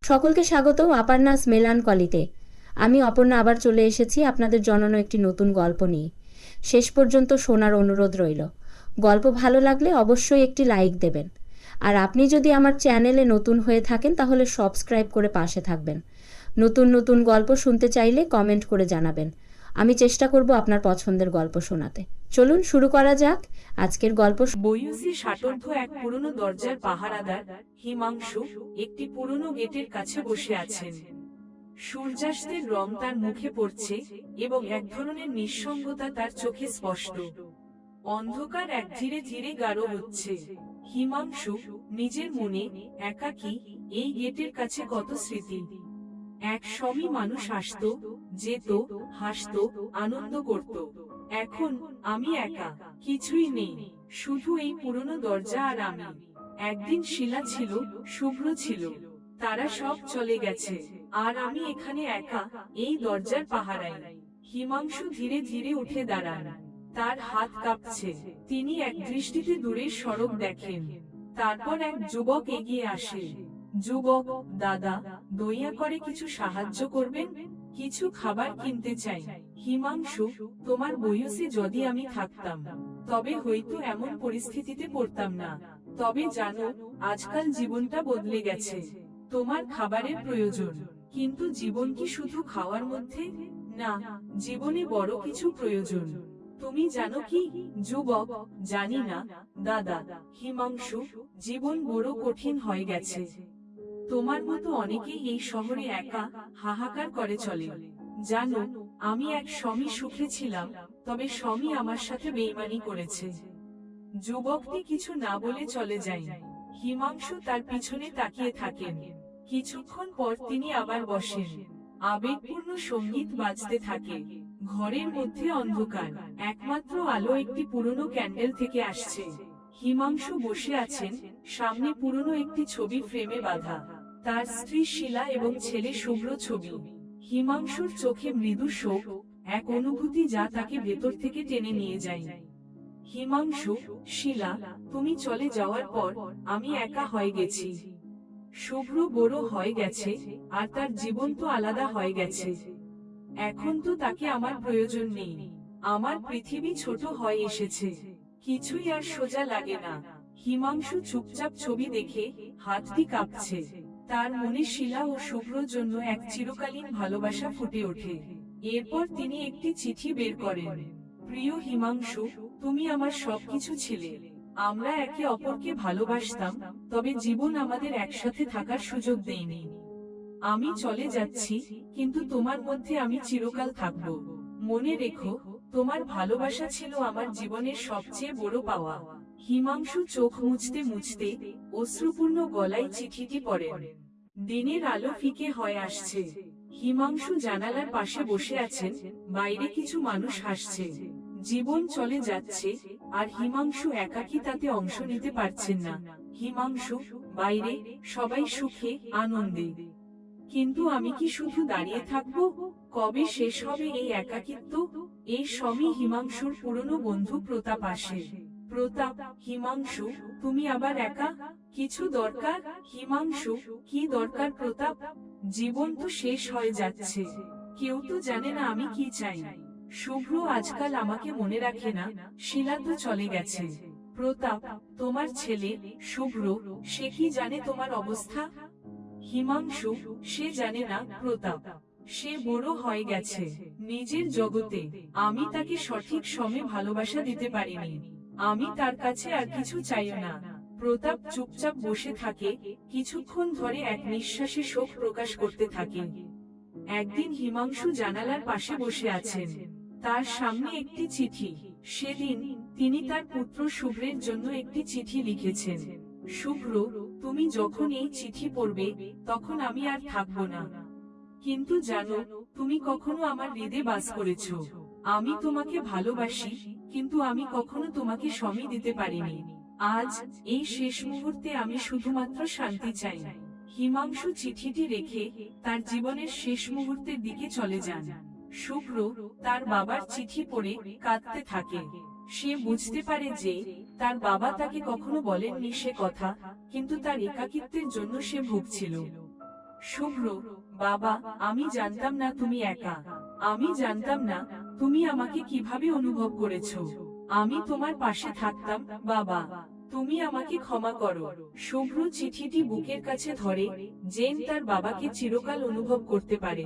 সকলকে স্বাগত অপার্নাস মেলানকলিতে। আমি অপর্ণা আবার চলে এসেছি আপনাদের জনানো একটি নতুন গল্প নিয়ে। শেষ পর্যন্ত শোনার অনুরোধ রইল। গল্প ভালো লাগলে অবশ্যই একটি লাইক দেবেন। আর আপনি যদি আমার চ্যানেলে নতুন হয়ে থাকেন তাহলে সাবস্ক্রাইব করে পাশে থাকবেন। নতুন নতুন গল্প শুনতে চাইলে কমেন্ট করে জানাবেন। আমি চেষ্টা করব আপনার পছন্দের গল্প শোনাতে। চলুন শুরু করা যাক আজকের গল্প। বয়সী ষাটোর্ধ এক পুরনো দরজার পাহারাদার হিমাংশু একটি পুরনো গেটের কাছে বসে আছেন। সূর্যাস্তের রং তার মুখে পড়ছে এবং এক ধরনের নিঃসঙ্গতা তার চোখে স্পষ্ট। অন্ধকার এক ধীরে ধীরে গাঢ় হচ্ছে। হিমাংশু নিজের মনে একাকী, এই গেটের কাছে কত স্মৃতি। এক সময় মানুষ আসতো, যেত, হাসতো, আনন্দ করত। এখন আমি একা, কিছুই নেই, শুধু এই পুরনো দরজা আর আমি। একদিন শিলা ছিল, শুভ্র ছিল, তারা সব চলে গেছে, আর আমি এখানে একা, এই দরজার পাহারায়। হিমাংশু ধীরে ধীরে উঠে দাঁড়ান। তার হাত কাঁপছে। তিনি এক দৃষ্টিতে দূরের সড়ক দেখেন। তারপর এক যুবক এগিয়ে আসে। যুবক, দাদা, দয়া করে কিছু সাহায্য করবেন? কিছু খাবার কিনতে চাই। হিমাংশু, তোমার বয়সে যদি আমি থাকতাম তবে হয়তো এমন পরিস্থিতিতে পড়তাম না। তবে জানো, আজকাল জীবনটা বদলে গেছে। তোমার খাবারের প্রয়োজন, কিন্তু জীবন কি শুধু খাওয়ার মধ্যে? না, জীবনে বড় কিছু প্রয়োজন। তুমি জানো কি? যুবক, জানি না দাদা। হিমাংশু, জীবন বড় কঠিন হয়ে গেছে। তোমার মতো অনেকেই এই শহরে একা হাহাকার করে চলে। জানো, আমি এক সময় সুখে ছিলাম, তবে সময় আমার সাথে বেইমানি করেছে। যুবকটি কিছু না বলে চলে যায়। হিমাংশু তার পিছনে তাকিয়ে থাকেন। কিছুক্ষণ পর তিনি আবার বসেন। আবেগপূর্ণ সঙ্গীত বাজতে থাকে। ঘরের মধ্যে অন্ধকার, একমাত্র আলো একটি পুরনো ক্যান্ডেল থেকে আসছে। হিমাংশু বসে আছেন, সামনে পুরনো একটি ছবি ফ্রেমে বাঁধা, তার স্ত্রী শিলা এবং ছেলে শুভ্র ছবি। হিমাংশুর চোখে মৃদু শোক, এক অনুভূতি যা তাকে ভেতর থেকে টেনে নিয়ে যায়। হিমাংশু, শিলা, তুমি চলে যাওয়ার পর আমি একা হয়ে গেছি। শুভ্র বড় হয়ে গেছে, আর তার জীবন তো আলাদা হয়ে গেছে। এখন তো তাকে আমার প্রয়োজন নেই। আমার পৃথিবী ছোট হয়ে এসেছে, কিছুই আর সোজা লাগে না। হিমাংশু চুপচাপ ছবি দেখে হাতটি কাঁপছে। তার মনে শিলা ও শুভ্রর জন্য এক চিরকালীন ভালোবাসা ফুটে ওঠে। এরপর তিনি একটি চিঠি বের করেন। প্রিয় হিমাংশু, তুমি আমার সবকিছু ছিলে। আমরা একে অপরকে ভালোবাসতাম, তবে জীবন আমাদের একসাথে থাকার সুযোগ দেয়নি। আমি চলে যাচ্ছি, কিন্তু তোমার মধ্যে আমি চিরকাল থাকব। মনে রেখো, তোমার ভালোবাসা ছিল আমার জীবনের সবচেয়ে বড় পাওয়া। হিমাংশু চোখ মুছতে মুছতে অশ্রুপূর্ণ গলায় চিঠিটি পড়েন। দিনের আলো ফিকে হয়ে আসছে। হিমাংশু জানালার পাশে বসে আছেন, বাইরে কিছু মানুষ হাসছে। জীবন চলে যাচ্ছে, আর হিমাংশু একাকী তাতে অংশ নিতে পারছেন না। হিমাংশু, বাইরে সবাই সুখে আনন্দে, কিন্তু আমি কি শুধু দাঁড়িয়ে থাকবো? কবে শেষ হবে এই একাকিত্ব? এই সময় হিমাংশুর পুরনো বন্ধু প্রতাপ আসে। প্রতাপ, হিমাংশু, তুমি আবার একা? কিছু দরকার? হিমাংশু, কি দরকার প্রতাপ? জীবন তো শেষ হয়ে যাচ্ছে, কেউ তো জানে না আমি কি চাই। শুভ্র আজকাল আমাকে মনে রাখে না, শিলা তো চলে গেছে। প্রতাপ, তোমার ছেলে শুভ্র, সে কি জানে তোমার অবস্থা? হিমাংশু, সে জানে না প্রতাপ। সে বড় হয়ে গেছে নিজের জগতে। আমি তাকে সঠিক সময়ে ভালোবাসা দিতে পারিনি। আমি তার কাছে আর কিছু চাইও না। প্রতাপ চুপচাপ বসে থাকে, কিছুক্ষণ ধরে এক নিঃশ্বাসে শোক প্রকাশ করতে থাকে। একদিন হিমাংশু জানালার পাশে বসে আছেন। তার সামনে একটি চিঠি। সেদিন তিনি তার পুত্র শুভ্রের জন্য একটি চিঠি লিখেছেন। শুভ্র, তুমি যখন এই চিঠি পড়বে তখন আমি আর থাকবো না। কিন্তু জানো, তুমি কখনো আমার হৃদয়ে বাস করেছো। আমি তোমাকে ভালোবাসি, কিন্তু আমি কখনো তোমাকে সময় দিতে পারিনি। আজ এই শেষ মুহূর্তে আমি শুধুমাত্র শান্তি চাই। হিমাংশু চিঠিটি রেখে তার জীবনের শেষ মুহূর্তের দিকে চলে যান। শুভ্র তার বাবার চিঠি পড়ে কাঁদতে থাকে। সে বুঝতে পারে যে তার বাবা তাকে কখনো বলেননি সে কথা, কিন্তু তার একাকিত্বের জন্য সে ভুগছিল। শুভ্র, বাবা, আমি জানতাম না তুমি একা। আমি জানতাম না তুমি আমাকে কিভাবে অনুভব করেছো। আমি তোমার পাশে থাকতাম, বাবা। তুমি আমাকে ক্ষমা করো। শুভ্র চিঠিটি বুকের কাছে ধরে, যেন তার বাবাকে চিরকাল অনুভব করতে পারে।